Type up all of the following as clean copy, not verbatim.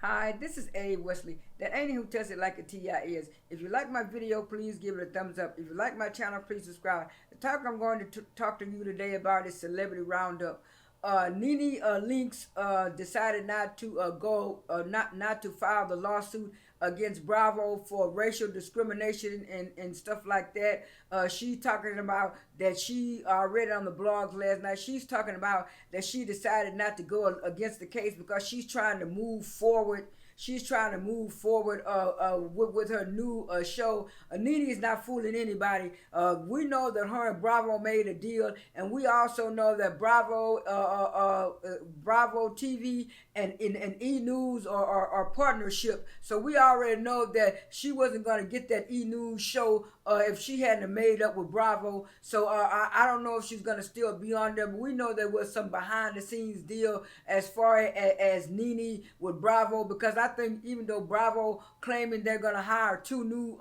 Hi, this is A. Wesley. That ain't who tells it like a TI is. If you like my video, please give it a thumbs up. If you like my channel, please subscribe. The topic I'm going to talk to you today about is Celebrity Roundup. Nene Leakes decided not to not to file the lawsuit against Bravo for racial discrimination and stuff like that. She talking about that she read it on the blogs last night. She's talking about that she decided not to go against the case because she's trying to move forward. She's trying to move forward with her new show. Nene is not fooling anybody. We know that her and Bravo made a deal, and we also know that Bravo TV and E News are partnership. So we already know that she wasn't going to get that E News show if she hadn't made up with Bravo. So I don't know if she's going to still be on there, but we know there was some behind the scenes deal as far as Nene with Bravo, because I think even though Bravo claiming they're going to hire two new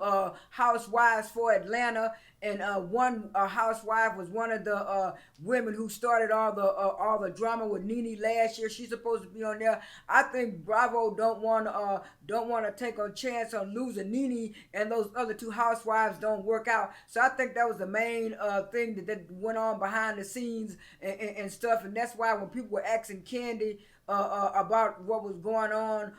housewives for Atlanta, and one housewife was one of the women who started all the drama with Nene last year. She's supposed to be on there. I think Bravo don't want to take a chance on losing Nene, and those other two housewives don't work out. So I think that was the main thing that went on behind the scenes and stuff, and that's why when people were asking Candy about what was going on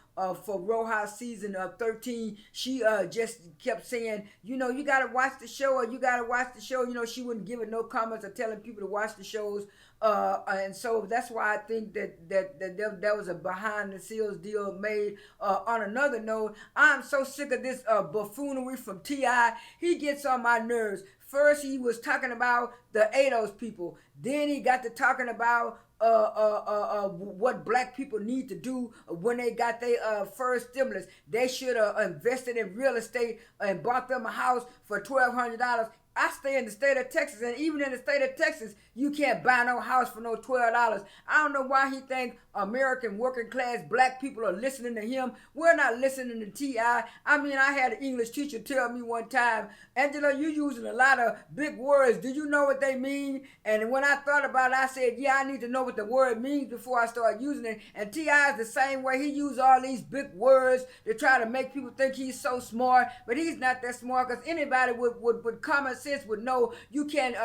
for Rojas season 13, she just kept saying, you gotta watch the show, or you gotta watch the show. She wouldn't give it no comments or telling people to watch the shows. And so that's why I think that was a behind the scenes deal made. On another note, I'm so sick of this buffoonery from T.I. He gets on my nerves. First, he was talking about the ADOS people. Then he got to talking about what black people need to do when they got their first stimulus. They should have invested in real estate and bought them a house for $1,200. I stay in the state of Texas, and even in the state of Texas, you can't buy no house for no $12. I don't know why he think American working class black people are listening to him. We're not listening to T.I. I mean, I had an English teacher tell me one time, Angela, you using a lot of big words. Do you know what they mean? And when I thought about it, I said, yeah, I need to know what the word means before I start using it. And T.I. is the same way. He used all these big words to try to make people think he's so smart, but he's not that smart, because anybody with common sense would know you can't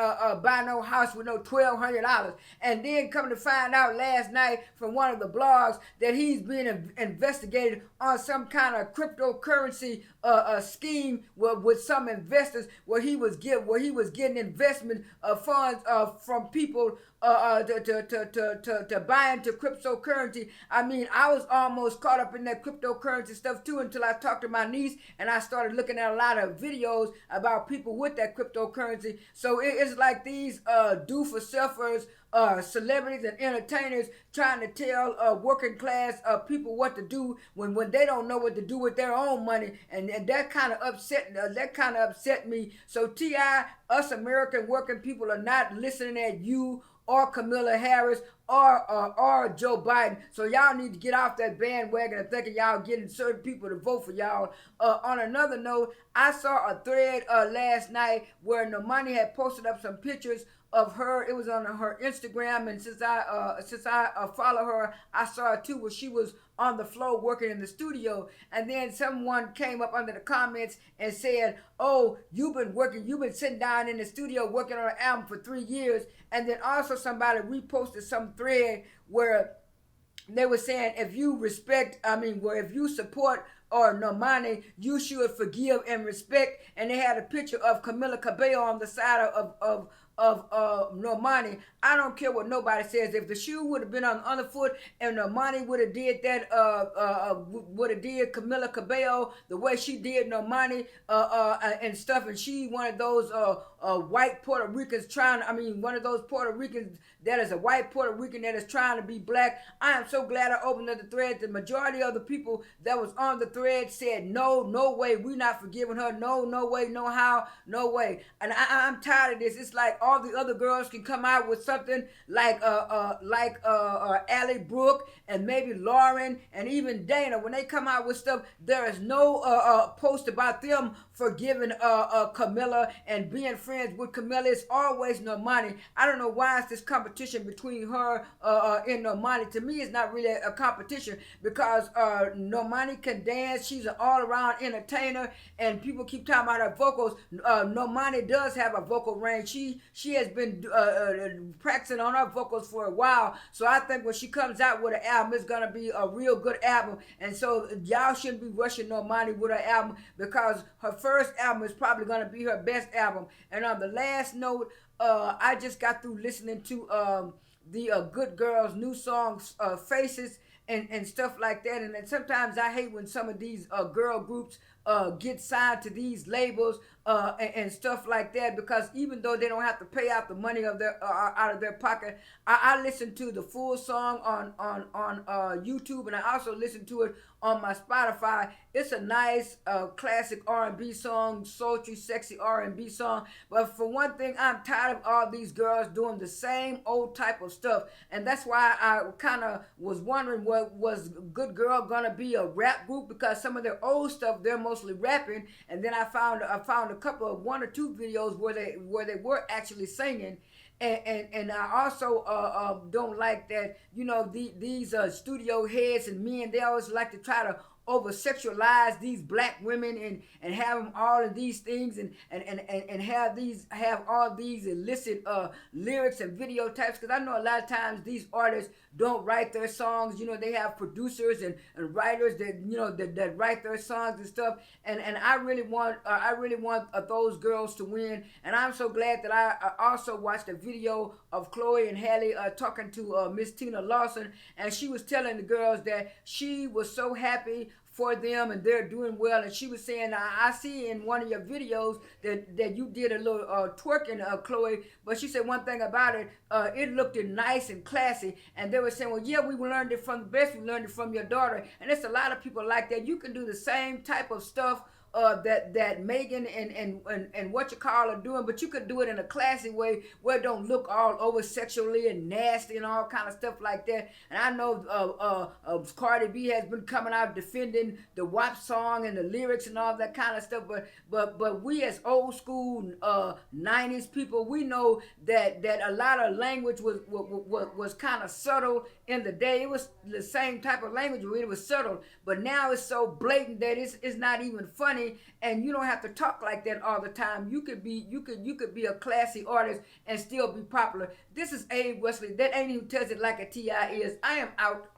buy no house with no $1,200. And then come to find out last night from one of the blogs that he's being investigated on some kind of cryptocurrency scheme with some investors, where he was getting investment funds from people to buy into cryptocurrency. I mean, I was almost caught up in that cryptocurrency stuff too, until I talked to my niece and I started looking at a lot of videos about people with that cryptocurrency. So it's like these do-for-selfers, celebrities and entertainers trying to tell working class people what to do when they don't know what to do with their own money, and that kind of upset me. So T.I., us American working people are not listening at you or Kamala Harris or Joe Biden. So y'all need to get off that bandwagon and thinking y'all getting certain people to vote for y'all. On another note, I saw a thread last night where Normani had posted up some pictures of her. It was on her Instagram, and since I follow her, I saw it too, where she was on the floor working in the studio, and then someone came up under the comments and said, "Oh, you've been sitting down in the studio working on an album for 3 years." And then also somebody reposted some thread where they were saying, if you support or Normani, you should forgive and respect. And they had a picture of Camila Cabello on the side of Normani. I don't care what nobody says. If the shoe would have been on the other foot and Normani would have did that, would have did Camila Cabello the way she did Normani and stuff, and she one of those white Puerto Ricans one of those Puerto Ricans that is a white Puerto Rican that is trying to be black. I am so glad I opened up the thread. The majority of the people that was on the thread said, no way, we not forgiving her. No way, no how, no way. And I'm tired of this. It's like all the other girls can come out with something like Allie Brooke and maybe Lauren and even Dana. When they come out with stuff, there is no post about them forgiving Camilla and being friends friends with Camilla. It's always Normani. I don't know why it's this competition between her and Normani. To me, it's not really a competition because Normani can dance. She's an all-around entertainer, and people keep talking about her vocals. Normani does have a vocal range. She has been practicing on her vocals for a while. So I think when she comes out with an album, it's gonna be a real good album. And so y'all shouldn't be rushing Normani with her album because her first album is probably gonna be her best album. And on the last note, I just got through listening to the Good Girls new songs, Faces, and stuff like that. And then sometimes I hate when some of these girl groups get signed to these labels and stuff like that, because even though they don't have to pay out the money of their out of their pocket, I listen to the full song on YouTube, and I also listen to it on my Spotify. It's a nice classic R&B song, sultry, sexy R&B song. But for one thing, I'm tired of all these girls doing the same old type of stuff, and that's why I kind of was wondering, what was Good Girl gonna be a rap group, because some of their old stuff they're mostly rapping, and then I found a couple of one or two videos where they were actually singing. And I also don't like that, these studio heads and men, they always like to try to over sexualize these black women and have them all of these things and have all these illicit lyrics and video types, because I know a lot of times these artists don't write their songs. They have producers and writers that write their songs and stuff, and I really want those girls to win. And I'm so glad that I also watched a video of Chloe and Halle talking to Miss Tina Lawson, and she was telling the girls that she was so happy for them and they're doing well. And she was saying, I see in one of your videos that you did a little twerking, Chloe, but she said one thing about it, it looked nice and classy. And they were saying, well, yeah, we learned it from the best. We learned it from your daughter. And there's a lot of people like that. You can do the same type of stuff that Megan and what you call are doing, but you could do it in a classy way where it don't look all over sexually and nasty and all kind of stuff like that. And I know Cardi B has been coming out defending the WAP song and the lyrics and all that kind of stuff, but we as old school 90s people, we know that a lot of language was kind of subtle in the day. It was the same type of language, but it was subtle. But now it's so blatant that it's not even funny, and you don't have to talk like that all the time. You could be a classy artist and still be popular. This is Abe Wesley. That ain't even tells it like a T.I. is. I am out.